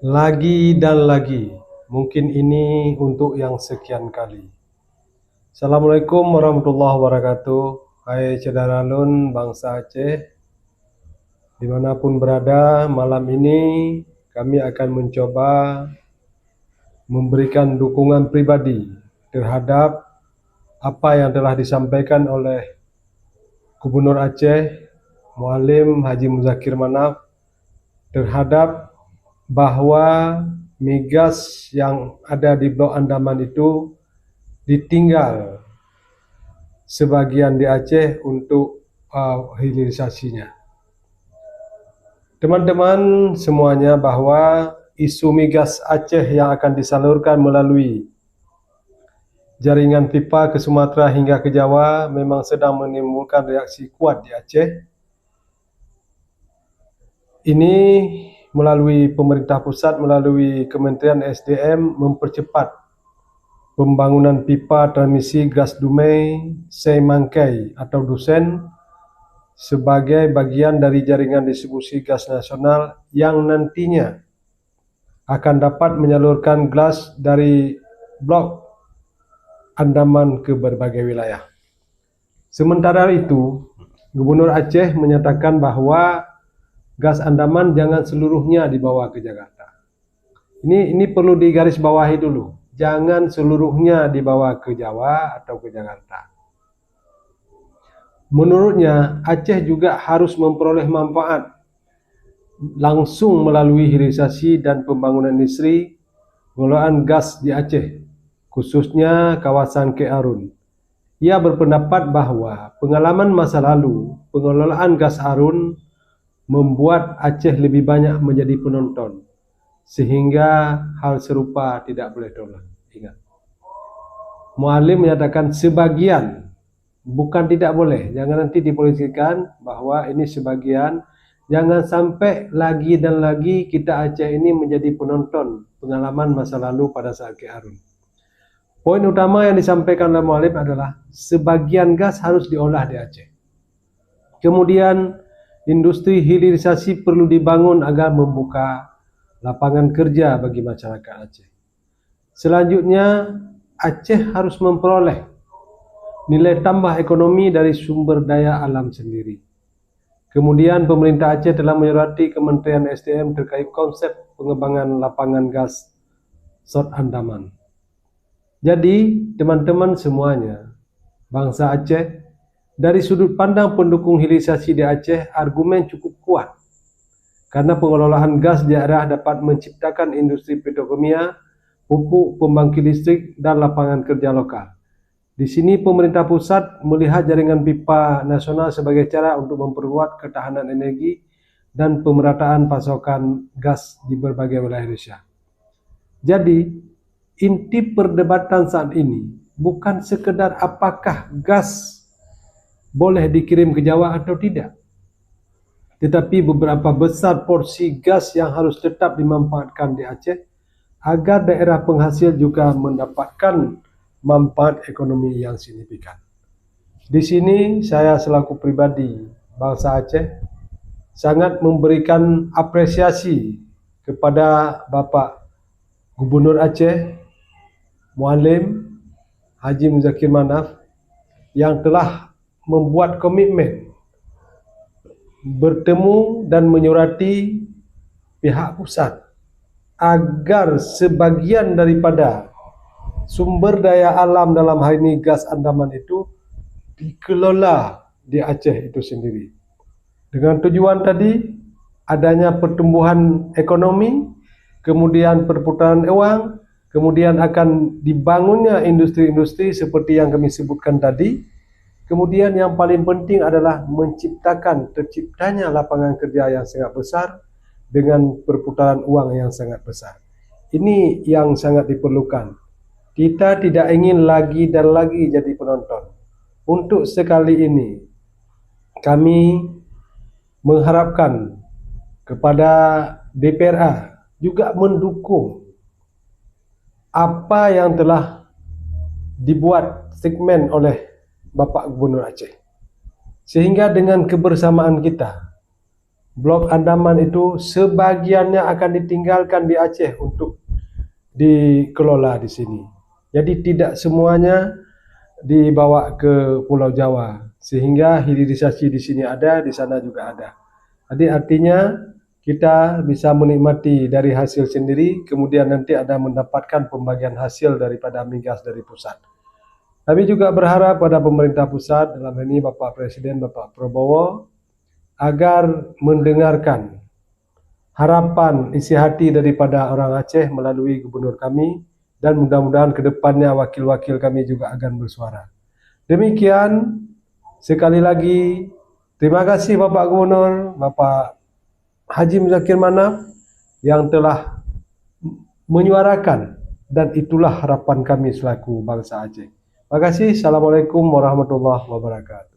Lagi dan lagi, mungkin ini untuk yang sekian kali. Assalamualaikum warahmatullahi wabarakatuh. Hai Cedaralun bangsa Aceh, dimanapun berada, malam ini kami akan mencoba memberikan dukungan pribadi terhadap apa yang telah disampaikan oleh Gubernur Aceh, Muallim Haji Muzakir Manaf, terhadap bahwa migas yang ada di Blok Andaman itu ditinggal sebagian di Aceh untuk hilirisasinya. Teman-teman semuanya, bahwa isu migas Aceh yang akan disalurkan melalui jaringan pipa ke Sumatera hingga ke Jawa memang sedang menimbulkan reaksi kuat di Aceh. Ini melalui pemerintah pusat, melalui Kementerian SDM mempercepat pembangunan pipa transmisi gas Dumai Semangkai atau Dusen sebagai bagian dari jaringan distribusi gas nasional yang nantinya akan dapat menyalurkan gas dari Blok Andaman ke berbagai wilayah. Sementara itu, Gubernur Aceh menyatakan bahwa gas Andaman jangan seluruhnya dibawa ke Jakarta. Ini perlu digarisbawahi dulu. Jangan seluruhnya dibawa ke Jawa atau ke Jakarta. Menurutnya, Aceh juga harus memperoleh manfaat langsung melalui hilirisasi dan pembangunan industri pengelolaan gas di Aceh, khususnya kawasan Kek Arun. Ia berpendapat bahwa pengalaman masa lalu pengelolaan gas Arun membuat Aceh lebih banyak menjadi penonton, sehingga hal serupa tidak boleh terulang. Ingat, Muallim menyatakan sebagian, bukan tidak boleh. Jangan nanti dipolisikan bahwa ini sebagian. Jangan sampai lagi dan lagi kita Aceh ini menjadi penonton pengalaman masa lalu pada saat Kek Arun. Poin utama yang disampaikan oleh Muallim adalah sebagian gas harus diolah di Aceh. Kemudian industri hilirisasi perlu dibangun agar membuka lapangan kerja bagi masyarakat Aceh. Selanjutnya, Aceh harus memperoleh nilai tambah ekonomi dari sumber daya alam sendiri. Kemudian pemerintah Aceh telah menyurati Kementerian SDM terkait konsep pengembangan lapangan gas Sot Andaman. Jadi teman-teman semuanya, bangsa Aceh, dari sudut pandang pendukung hilirisasi di Aceh, argumen cukup kuat karena pengelolaan gas di daerah dapat menciptakan industri petrokimia, pupuk, pembangkit listrik, dan lapangan kerja lokal. Di sini pemerintah pusat melihat jaringan pipa nasional sebagai cara untuk memperkuat ketahanan energi dan pemerataan pasokan gas di berbagai wilayah Indonesia. Jadi, inti perdebatan saat ini bukan sekedar apakah gas boleh dikirim ke Jawa atau tidak, tetapi beberapa besar porsi gas yang harus tetap dimanfaatkan di Aceh agar daerah penghasil juga mendapatkan manfaat ekonomi yang signifikan. Di sini saya selaku pribadi bangsa Aceh sangat memberikan apresiasi kepada Bapak Gubernur Aceh, Muallim Haji Muzakir Manaf, yang telah membuat komitmen bertemu dan menyurati pihak pusat agar sebagian daripada sumber daya alam dalam hal ini gas Andaman itu dikelola di Aceh itu sendiri. Dengan tujuan tadi adanya pertumbuhan ekonomi, kemudian perputaran uang, kemudian akan dibangunnya industri-industri seperti yang kami sebutkan tadi. Kemudian yang paling penting adalah terciptanya lapangan kerja yang sangat besar dengan perputaran uang yang sangat besar. Ini yang sangat diperlukan. Kita tidak ingin lagi dan lagi jadi penonton. Untuk sekali ini, kami mengharapkan kepada DPRA juga mendukung apa yang telah dibuat segmen oleh Bapak Gubernur Aceh. Sehingga dengan kebersamaan kita, Blok Andaman itu sebagiannya akan ditinggalkan di Aceh untuk dikelola di sini. Jadi tidak semuanya dibawa ke Pulau Jawa, sehingga hilirisasi di sini ada, di sana juga ada. Jadi artinya kita bisa menikmati dari hasil sendiri, kemudian nanti ada mendapatkan pembagian hasil daripada migas dari pusat. Kami juga berharap pada pemerintah pusat, dalam ini Bapak Presiden, Bapak Prabowo, agar mendengarkan harapan isi hati daripada orang Aceh melalui gubernur kami, dan mudah-mudahan ke depannya wakil-wakil kami juga akan bersuara. Demikian, sekali lagi terima kasih Bapak Gubernur, Bapak Haji Muzakir Manaf yang telah menyuarakan, dan itulah harapan kami selaku bangsa Aceh. Terima kasih. Assalamualaikum warahmatullahi wabarakatuh.